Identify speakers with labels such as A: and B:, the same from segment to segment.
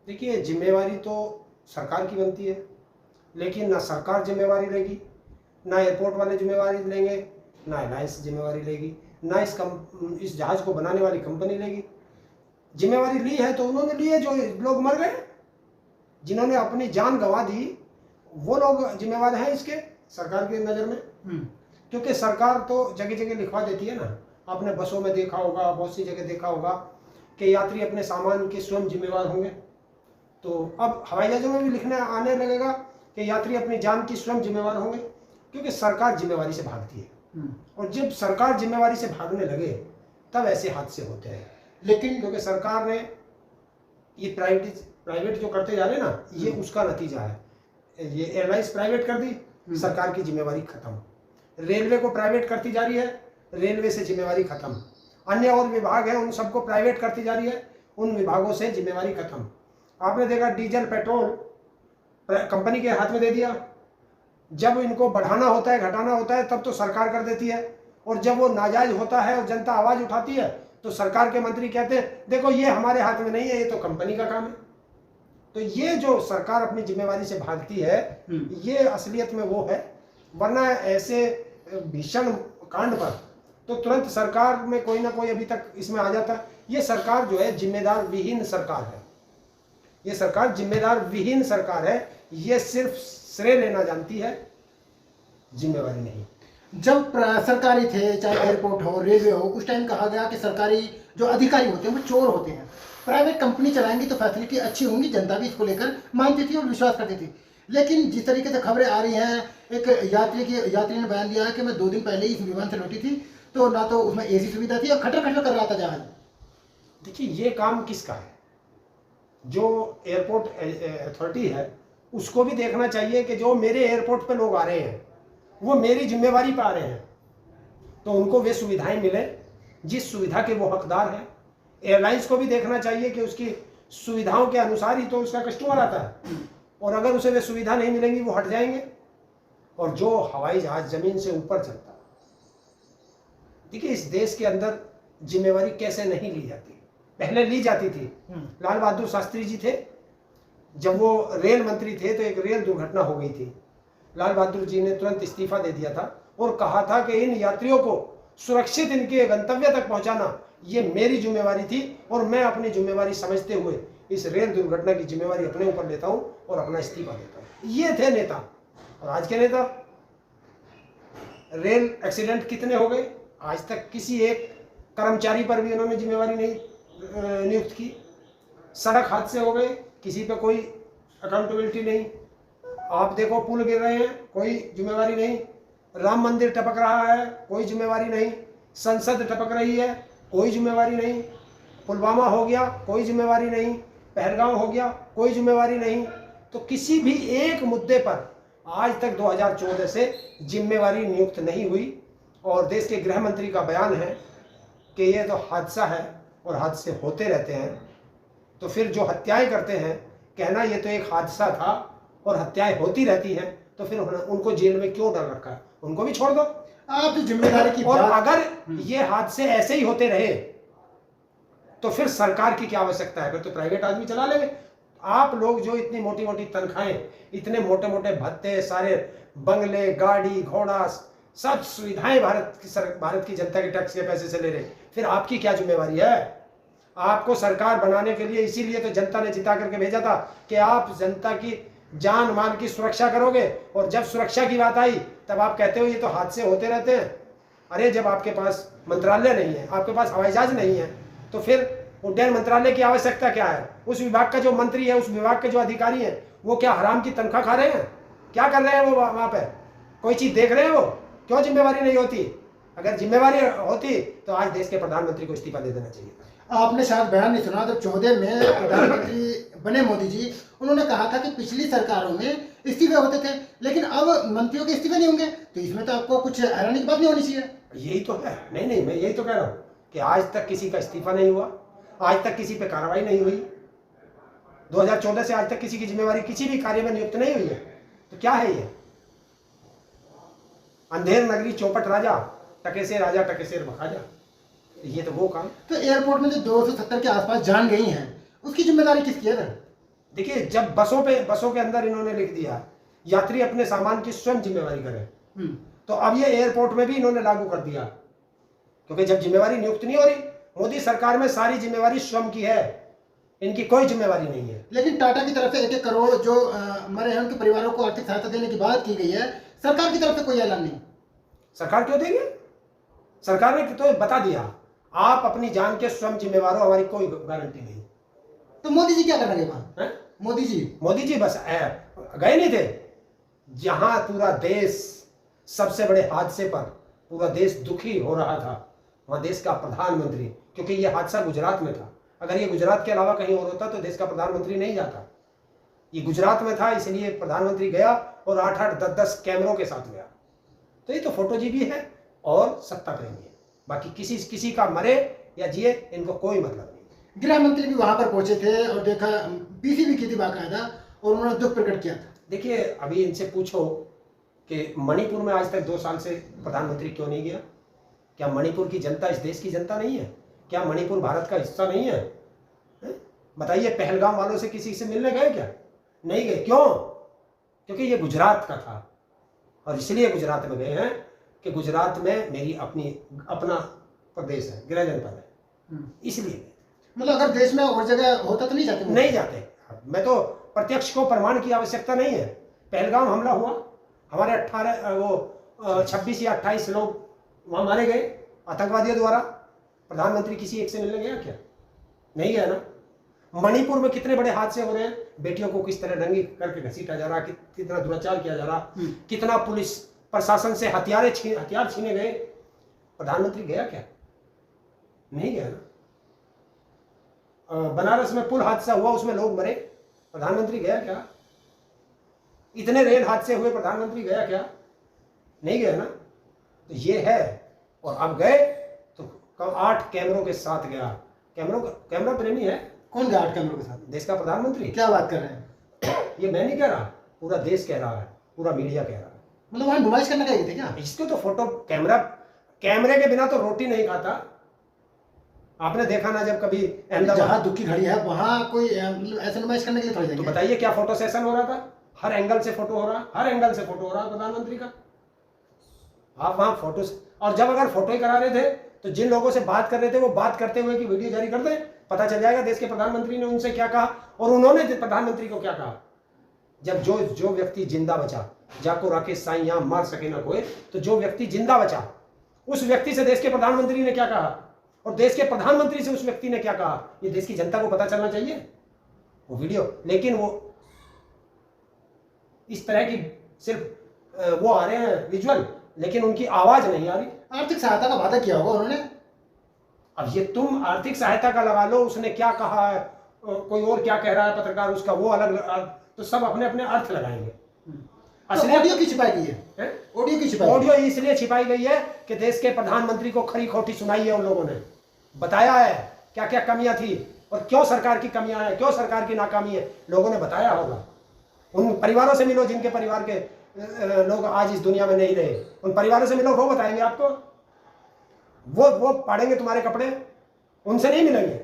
A: देखिए, जिम्मेवारी तो सरकार की बनती है, लेकिन ना सरकार जिम्मेवारी लेगी, ना एयरपोर्ट वाले जिम्मेवारी लेंगे, ना एयरलाइंस जिम्मेवारी लेगी, ना इस जहाज़ को बनाने वाली कंपनी लेगी। जिम्मेवारी ली है तो उन्होंने ली है जो लोग मर गए, जिन्होंने अपनी जान गंवा दी, वो लोग जिम्मेवार हैं इसके, सरकार की नज़र में। क्योंकि सरकार तो जगह जगह लिखवा देती है ना। आपने बसों में देखा होगा, बहुत सी जगह देखा होगा कि यात्री अपने सामान के स्वयं जिम्मेवार होंगे। तो अब हवाई जहाज़ों में भी लिखने आने लगेगा कि यात्री अपनी जान की स्वयं जिम्मेवार होंगे, क्योंकि सरकार जिम्मेवारी से भागती है। और जब सरकार जिम्मेवारी से भागने लगे तब ऐसे हादसे होते हैं। लेकिन क्योंकि सरकार ने ये प्राइवेट जो करते जा रहे हैं ना, ये उसका नतीजा है। ये एयरलाइंस प्राइवेट कर दी, सरकार की जिम्मेवारी खत्म। रेलवे को प्राइवेट करती जा रही है, रेलवे से जिम्मेवारी खत्म। अन्य और विभाग हैं, उन सबको प्राइवेट करती जा रही है, उन विभागों से जिम्मेवारी खत्म। आपने देखा डीजल पेट्रोल कंपनी के हाथ में दे दिया। जब इनको बढ़ाना होता है, घटाना होता है, तब तो सरकार कर देती है। और जब वो नाजायज होता है और जनता आवाज उठाती है तो सरकार के मंत्री कहते हैं देखो ये हमारे हाथ में नहीं है, ये तो कंपनी का काम है। तो ये जो सरकार अपनी जिम्मेवारी से भागती है, ये असलियत में वो है। वरना ऐसे भीषण कांड पर तो तुरंत सरकार में कोई ना कोई अभी तक इसमें आ जाता। ये सरकार जो है जिम्मेदार विहीन सरकार है। ये सरकार जिम्मेदार विहीन सरकार है। ये सिर्फ श्रेय लेना जानती है, जिम्मेवारी नहीं।
B: जब सरकारी थे, चाहे एयरपोर्ट हो, रेलवे हो, उस टाइम कहा गया कि सरकारी जो अधिकारी होते हैं वो चोर होते हैं। प्राइवेट कंपनी चलाएंगी तो फैसिलिटी अच्छी होंगी, जनता भी इसको लेकर मानती थी और विश्वास करती थी। लेकिन जिस तरीके से खबरें आ रही हैं, एक यात्री ने बयान दिया है कि मैं 2 दिन पहले ही इस विमान से लौटी थी, तो ना तो उसमें एसी सुविधा थी और खटर खटर कर रहा था जहाज।
A: देखिए, ये काम किसका है? जो एयरपोर्ट अथॉरिटी है उसको भी देखना चाहिए कि जो मेरे एयरपोर्ट पे लोग आ रहे हैं वो मेरी जिम्मेवारी पे आ रहे हैं, तो उनको वे सुविधाएं मिले जिस सुविधा के वो हकदार हैं। एयरलाइंस को भी देखना चाहिए कि उसकी सुविधाओं के अनुसार ही तो उसका कस्टमर आता है, और अगर उसे वे सुविधा नहीं मिलेंगी वो हट जाएंगे। और जो हवाई जहाज जमीन से ऊपर चलता है, देखिए इस देश के अंदर जिम्मेवारी कैसे नहीं ली जाती, पहले ली जाती थी। लाल बहादुर शास्त्री जी थे, जब वो रेल मंत्री थे तो एक रेल दुर्घटना हो गई थी। लाल बहादुर जी ने तुरंत इस्तीफा दे दिया था और कहा था कि इन यात्रियों को सुरक्षित इनके गंतव्य तक पहुंचाना ये मेरी जिम्मेवारी थी, और मैं अपनी जिम्मेवारी समझते हुए इस रेल दुर्घटना की जिम्मेवारी अपने ऊपर लेता हूं और अपना इस्तीफा देता हूं। ये थे नेता। और आज के नेता, रेल एक्सीडेंट कितने हो गए, आज तक किसी एक कर्मचारी पर भी उन्होंने जिम्मेवारी नहीं नियुक्त की। सड़क हादसे हो गए, किसी पे कोई अकाउंटेबिलिटी नहीं। आप देखो पुल गिर रहे हैं, कोई जिम्मेवारी नहीं। राम मंदिर टपक रहा है, कोई जिम्मेवारी नहीं। संसद टपक रही है, कोई जिम्मेवारी नहीं। पुलवामा हो गया, कोई जिम्मेवारी नहीं। पहलगाम हो गया, कोई जिम्मेवारी नहीं। तो किसी भी एक मुद्दे पर आज तक 2014 से जिम्मेवारी नियुक्त नहीं हुई। और देश के गृह मंत्री का बयान है कि ये तो हादसा है और हादसे होते रहते हैं। तो फिर जो हत्याएं करते हैं, कहना ये तो एक हादसा था और हत्याएं होती रहती हैं, तो फिर उनको जेल में क्यों डाल रखा है? उनको भी छोड़ दो।
B: आप जो जिम्मेदारी की
A: और अगर ये हादसे ऐसे ही होते रहे तो फिर सरकार की क्या आवश्यकता है? फिर तो प्राइवेट आदमी चला लेंगे। आप लोग जो इतनी मोटी मोटी तनख्वाहें, इतने मोटे मोटे भत्ते, सारे बंगले, गाड़ी घोड़ा, सब सुविधाएं भारत की जनता के टैक्स के पैसे से ले रहे, फिर आपकी क्या जिम्मेवारी है? आपको सरकार बनाने के लिए इसीलिए तो जनता ने जिता करके भेजा था कि आप जनता की जान माल की सुरक्षा करोगे। और जब सुरक्षा की बात आई तब आप कहते हो ये तो हादसे होते रहते हैं। अरे जब आपके पास मंत्रालय नहीं है, आपके पास हवाई जहाज नहीं है, तो फिर उड्डयन मंत्रालय की आवश्यकता क्या है? उस विभाग का जो मंत्री है, उस विभाग के जो अधिकारी हैं, वो क्या हराम की तनख्वाह खा रहे हैं? क्या कर रहे हैं वो वहां पे? कोई चीज देख रहे हैं वो? क्यों जिम्मेवारी नहीं होती? अगर जिम्मेवारी होती तो आज देश के प्रधानमंत्री को इस्तीफा दे देना चाहिए।
B: आपने शायद बयान नहीं सुना, जब 14 में प्रधानमंत्री बने मोदी जी, उन्होंने कहा था कि पिछली सरकारों में इस्तीफे होते थे लेकिन अब मंत्रियों के इस्तीफे नहीं होंगे। तो इसमें तो आपको कुछ हैरानी की बात नहीं होनी चाहिए।
A: यही तो है। नहीं, मैं यही तो कह रहा हूँ कि आज तक किसी का इस्तीफा नहीं हुआ, आज तक किसी पे कार्रवाई नहीं हुई। 2014 से आज तक किसी की जिम्मेवारी किसी भी कार्य में नियुक्त नहीं हुई है। तो क्या है ये? अंधेर नगरी चौपट राजा, टके से राजा टके से बखाजा, ये तो वो काम।
B: तो एयरपोर्ट में जो 270 के आसपास जान गई हैं, उसकी जिम्मेदारी किसकी है?
A: देखिए, जब बसों के अंदर इन्होंने लिख दिया यात्री अपने सामान की स्वयं जिम्मेवारी करें, तो अब ये एयरपोर्ट में भी इन्होंने लागू कर दिया, क्योंकि जब जिम्मेवारी नियुक्त नहीं हो रही, मोदी सरकार में सारी जिम्मेवारी स्वयं की है, इनकी कोई जिम्मेवारी नहीं है।
B: लेकिन टाटा की तरफ से 1-1 करोड़ जो मरे हैं उनके परिवारों को आर्थिक सहायता देने की बात की गई है, सरकार की तरफ से कोई ऐलान नहीं।
A: सरकार क्यों देगी? सरकार ने तो बता दिया, आप अपनी जान के स्वयं जिम्मेवार हो, हमारी कोई गारंटी नहीं।
B: तो मोदी जी क्या कर रहे हैं वहां? मोदी जी
A: बस गए नहीं थे जहां पूरा देश सबसे बड़े हादसे पर पूरा देश दुखी हो रहा था, वहां देश का प्रधानमंत्री, क्योंकि ये हादसा गुजरात में था, अगर ये गुजरात के अलावा कहीं और होता तो देश का प्रधानमंत्री नहीं जाता, ये गुजरात में था, इसलिए प्रधानमंत्री गया और 8-8, 10-10 कैमरों के साथ गया। तो ये तो फोटोजीबी है और सत्ता प्रेमी है, बाकी किसी का मरे या जिए इनको कोई मतलब नहीं।
B: गृह मंत्री भी वहां पर पहुंचे थे और देखा, पीसी भी की थी बाकायदा और उन्होंने दुख प्रकट किया था।
A: देखिए, अभी इनसे पूछो कि मणिपुर में आज तक 2 साल से प्रधानमंत्री क्यों नहीं गया? क्या मणिपुर की जनता इस देश की जनता नहीं है? क्या मणिपुर भारत का हिस्सा नहीं है? बताइए, पहलगाम वालों से किसी से मिलने गए क्या? नहीं गए। क्यों? क्योंकि ये गुजरात का था और इसलिए गुजरात में गए हैं कि गुजरात में मेरी अपना प्रदेश है, गृह जनपद है, इसलिए।
B: मतलब अगर देश में और जगह होता तो नहीं जाते?
A: नहीं जाते। मैं तो प्रत्यक्ष को प्रमाण की आवश्यकता नहीं है। पहलगाम हमला हुआ, हमारे 26 या 28 लोग वहां मारे गए आतंकवादियों द्वारा, प्रधानमंत्री किसी एक से मिलने गया क्या? नहीं गया ना। मणिपुर में कितने बड़े हादसे हो रहे हैं, बेटियों को किस तरह नंगी करके घसीटा जा रहा, कितना दुराचार किया जा रहा, कितना पुलिस प्रशासन से हथियार छीने गए, प्रधानमंत्री गया क्या? नहीं गया ना। बनारस में पुल हादसा हुआ, उसमें लोग मरे, प्रधानमंत्री गया क्या? इतने रेल हादसे हुए, प्रधानमंत्री गया क्या? नहीं गया ना। तो ये है। और अब गए तो 8 कैमरों के साथ गया। कैमरा प्रेमी है।
B: कौन गया 8 कैमरों के साथ?
A: देश का प्रधानमंत्री।
B: क्या बात कर रहे हैं?
A: ये मैं नहीं कह रहा, पूरा देश कह रहा है, पूरा मीडिया कह रहा है।
B: मतलब वहां नुमाइश करने गए थे क्या?
A: इसको तो फोटो कैमरे के बिना तो रोटी नहीं खाता। आपने देखा ना जब कभी
B: जहां दुख की घड़ी है वहां कोई मतलब ऐसे नुमाइश करने के लिए थोड़ी
A: तो
B: जाएंगे।
A: बताइए, क्या फोटो सेशन हो रहा था? हर एंगल से फोटो हो रहा, हर एंगल से फोटो हो रहा प्रधानमंत्री का। आप वहां फोटो, और जब अगर फोटो ही करा रहे थे तो जिन लोगों से बात कर रहे थे वो बात करते हुए की वीडियो जारी कर दें, पता चल जाएगा देश के प्रधानमंत्री ने उनसे क्या कहा और उन्होंने प्रधानमंत्री को क्या कहा। जब जो व्यक्ति जिंदा बचा, जाको राकेश साईं यहां मार सके ना कोई, तो जो व्यक्ति जिंदा बचा उस व्यक्ति से देश के प्रधानमंत्री ने क्या कहा और देश के प्रधानमंत्री से उस व्यक्ति ने क्या कहा, ये देश की जनता को पता चलना चाहिए वो वीडियो। लेकिन वो इस तरह की सिर्फ वो आ रहे हैं विजुअल, लेकिन उनकी आवाज नहीं आ रही।
B: आर्थिक सहायता का वादा किया होगा उन्होंने।
A: अब ये तुम आर्थिक सहायता का लगा लो, उसने क्या कहा है, कोई और क्या कह रहा है पत्रकार, उसका वो अलग, तो सब अपने अपने अर्थ लगाएंगे।
B: तो ऑडियो की छिपाई गई है?
A: ऑडियो इसलिए छिपाई गई है कि देश के प्रधानमंत्री को खरी खोटी सुनाई है, उन लोगों ने बताया है क्या क्या कमियां थी और क्यों सरकार की कमियां हैं, क्यों सरकार की नाकामी है, लोगों ने बताया होगा। उन परिवारों से मिलो जिनके परिवार के लोग आज इस दुनिया में नहीं रहे, उन परिवारों से मिलो, वो बताएंगे आपको, वो पाड़ेंगे तुम्हारे कपड़े, उनसे नहीं मिलेंगे।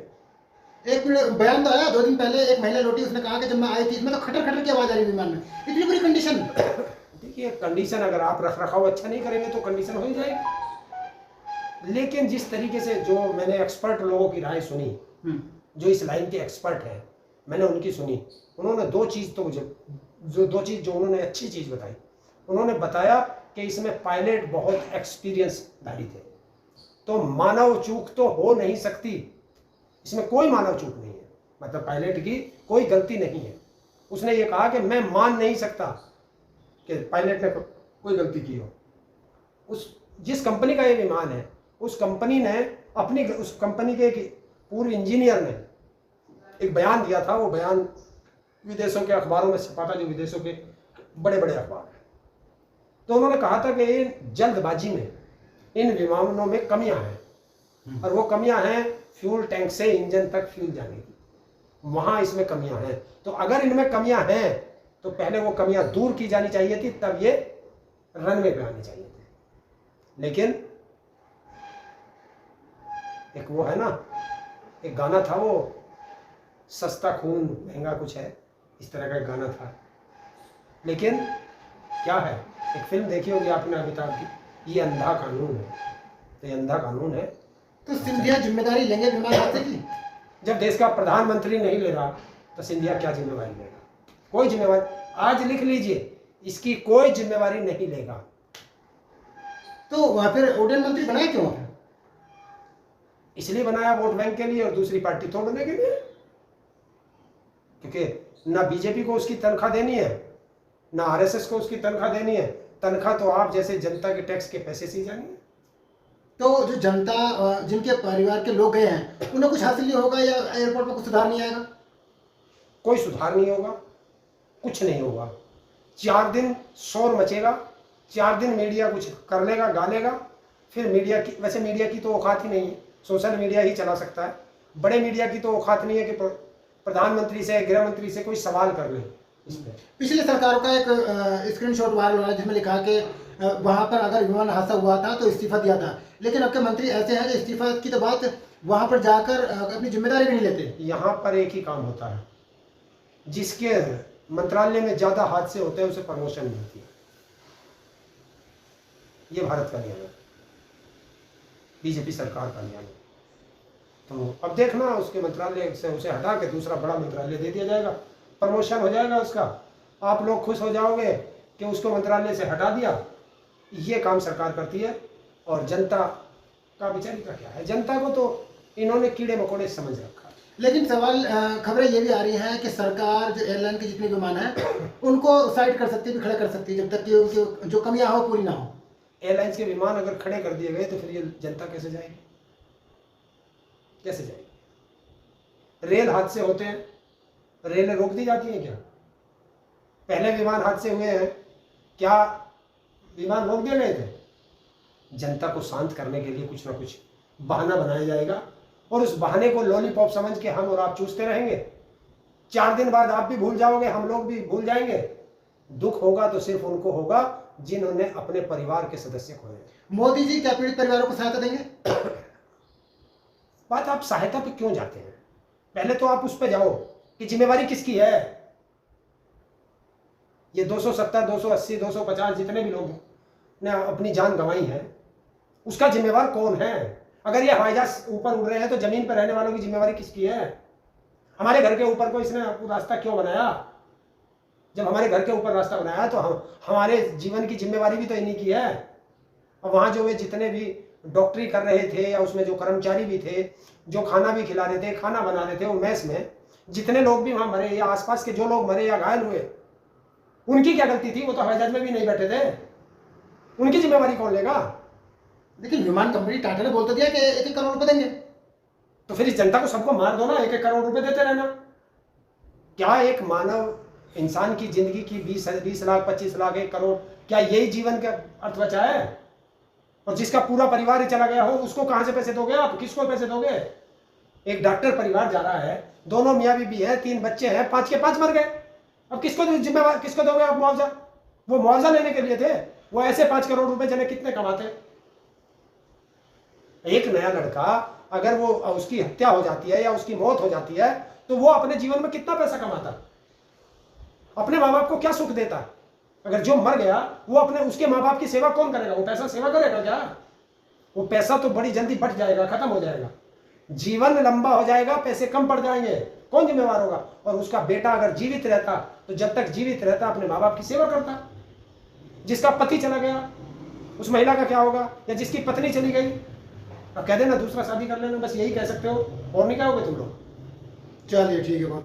B: एक बयान तो आया 2 दिन पहले, एक महिला लौटी, उसने कहा कि जब मैं आई थी इसमें तो खटर खटर की आवाज आ रही विमान में, इतनी बुरी कंडीशन।
A: देखिए, कंडीशन अगर आप रख रखाव अच्छा नहीं करेंगे तो कंडीशन हो ही जाएगी। लेकिन जिस तरीके से जो मैंने एक्सपर्ट लोगों की राय सुनी, जो इस लाइन के एक्सपर्ट हैं, मैंने उनकी सुनी, उन्होंने 2 चीज तो जो उन्होंने अच्छी चीज बताई, उन्होंने बताया कि इसमें पायलट बहुत एक्सपीरियंसधारी थे, तो मानव चूक तो हो नहीं सकती, इसमें कोई मानव चूक नहीं है, मतलब पायलट की कोई गलती नहीं है। उसने ये कहा कि मैं मान नहीं सकता कि पायलट ने कोई गलती की हो। जिस कंपनी का ये विमान है, उस कंपनी ने उस कंपनी के पूर्व इंजीनियर ने एक बयान दिया था, वो बयान विदेशों के अखबारों में छपा था, जो विदेशों के बड़े बड़े अखबार हैं। तो उन्होंने कहा था कि जल्दबाजी में इन विमानों में कमियां हैं और वो कमियां हैं फ्यूल टैंक से इंजन तक फ्यूल जाने की, वहां इसमें कमियां हैं। तो अगर इनमें कमियां हैं तो पहले वो कमियां दूर की जानी चाहिए थी, तब ये रनवे पे आने चाहिए थे। लेकिन एक वो है ना, एक गाना था वो, सस्ता खून महंगा कुछ है, इस तरह का एक गाना था। लेकिन क्या है, एक फिल्म देखी होगी आपने अमिताभ की, ये अंधा कानून है। तो ये अंधा कानून है।
B: तो सिंधिया जिम्मेदारी लेंगे विमान हादसे की?
A: जब देश का प्रधानमंत्री नहीं ले रहा तो सिंधिया क्या जिम्मेवारी लेगा? कोई जिम्मेवारी, आज लिख लीजिए, इसकी कोई जिम्मेवारी नहीं लेगा।
B: तो वहां फिर उड्डयन मंत्री बनाए क्यों है?
A: इसलिए बनाया वोट बैंक के लिए और दूसरी पार्टी तोड़ने के लिए, क्योंकि ना बीजेपी को उसकी तनख्वाह देनी है, ना आरएसएस को उसकी तनख्वाह देनी है। तनख्वाह तो आप जैसे जनता के टैक्स के पैसे से ही जानी है।
B: तो जो जनता जिनके परिवार के लोग गए हैं उन्हें कुछ हासिल नहीं होगा या एयरपोर्ट में कुछ सुधार नहीं आएगा?
A: कोई सुधार नहीं होगा, कुछ नहीं होगा। 4 दिन शोर मचेगा, 4 दिन मीडिया कुछ कर लेगा, गालेगा, फिर मीडिया की, वैसे मीडिया की तो औकात ही नहीं है, सोशल मीडिया ही चला सकता है। बड़े मीडिया की तो औकात नहीं है कि प्रधानमंत्री से, गृह मंत्री से कोई सवाल कर ले इस पर।
B: पिछले सरकारों का एक स्क्रीनशॉट वायरल हो रहा है जिसमें लिखा कि वहां पर अगर विमान हादसा हुआ था तो इस्तीफा दिया था, लेकिन अब के मंत्री ऐसे हैं जो इस्तीफा की तो बात वहां पर जाकर अपनी जिम्मेदारी भी नहीं लेते।
A: यहाँ पर एक ही काम होता है, जिसके मंत्रालय में ज्यादा हादसे होते हैं उसे प्रमोशन मिलती है। ये भारत का नियम है, बीजेपी सरकार का नियम है। तो अब देखना, उसके मंत्रालय से उसे हटा के दूसरा बड़ा मंत्रालय दे दिया जाएगा, प्रमोशन हो जाएगा उसका। आप लोग खुश हो जाओगे कि उसको मंत्रालय से हटा दिया। ये काम सरकार करती है। और जनता का बेचारी का क्या है, जनता को तो इन्होंने कीड़े मकोड़े समझ रखा।
B: लेकिन सवाल, खबरें ये भी आ रही हैं कि सरकार जो एयरलाइन के जितने विमान हैं उनको साइड कर सकती है, खड़े कर सकती है, जब तक कि उनकी जो कमियां हो पूरी ना हो।
A: एयरलाइंस के विमान अगर खड़े कर दिए गए तो फिर ये जनता कैसे जाएगी, कैसे जाएगी? रेल हादसे होते हैं, रेलें रोक दी जाती हैं क्या? पहले विमान हादसे हुए हैं, क्या विमान रोक दिए गए थे? जनता को शांत करने के लिए कुछ ना कुछ बहाना बनाया जाएगा और उस बहाने को लॉलीपॉप समझ के हम और आप चूसते रहेंगे। 4 दिन बाद आप भी भूल जाओगे, हम लोग भी भूल जाएंगे। दुख होगा तो सिर्फ उनको होगा जिन्होंने अपने परिवार के सदस्य खोए।
B: मोदी जी क्या पीड़ित परिवारों को सहायता देंगे?
A: बात, आप सहायता पे क्यों जाते हैं? पहले तो आप उस पे जाओ कि जिम्मेवारी किसकी है। ये 270, 280, 250 जितने भी लोग ने अपनी जान गंवाई है, उसका जिम्मेवार कौन है? अगर ये हवाई जहाज ऊपर उड़ रहे हैं तो जमीन पर रहने वालों की जिम्मेवारी किसकी है? हमारे घर के ऊपर को इसने रास्ता क्यों बनाया? जब हमारे घर के ऊपर रास्ता बनाया तो हमारे जीवन की जिम्मेवारी भी तो इन्हीं की है। और वहां जो वे जितने भी डॉक्टरी कर रहे थे या उसमें जो कर्मचारी भी थे, जो खाना भी खिला रहे थे, खाना बना रहे थे, वो मैस में जितने लोग भी वहां मरे या आसपास के जो लोग मरे या घायल हुए, उनकी क्या गलती थी? वो तो हवाई जहाज में भी नहीं बैठे थे, उनकी जिम्मेवारी कौन लेगा?
B: लेकिन विमान कंपनी टाटा ने बोल तो दिया कि 1-1 करोड़ रुपए देंगे।
A: तो फिर इस जनता को सबको मार दो ना, 1-1 करोड़ रुपए देते रहना। क्या एक मानव इंसान की जिंदगी की 20 लाख, 25 लाख, 1 करोड़, क्या यही जीवन का अर्थ बचा है? और जिसका पूरा परिवार ही चला गया हो उसको कहां से पैसे दोगे आप? किसको पैसे दोगे? एक डॉक्टर परिवार जा रहा है, दोनों मियाँ बीबी है, 3 बच्चे हैं, 5 के 5 मर गए। अब किसको जिम्मेवार, किसको दोगे आप मुआवजा? वो मुआवजा लेने के लिए थे, वो ऐसे 5 करोड़ रुपए जने कितने कमाते? एक नया लड़का अगर वो उसकी हत्या हो जाती है या उसकी मौत हो जाती है तो वो अपने जीवन में कितना पैसा कमाता, अपने माँ बाप को क्या सुख देता? अगर जो मर गया वो अपने, उसके माँ बाप की सेवा कौन करेगा? वो पैसा सेवा करेगा क्या? वो पैसा तो बड़ी जल्दी बट जाएगा, खत्म हो जाएगा, जीवन लंबा हो जाएगा, पैसे कम पड़ जाएंगे, कौन जिम्मेवार होगा? और उसका बेटा अगर जीवित रहता तो जब तक जीवित रहता अपने माँ बाप की सेवा करता। जिसका पति चला गया उस महिला का क्या होगा? या जिसकी पत्नी चली गई, अब कह देना दूसरा शादी कर लेना, बस यही कह सकते हो, और नहीं कहोगे तुम लोग।
B: चलिए ठीक है।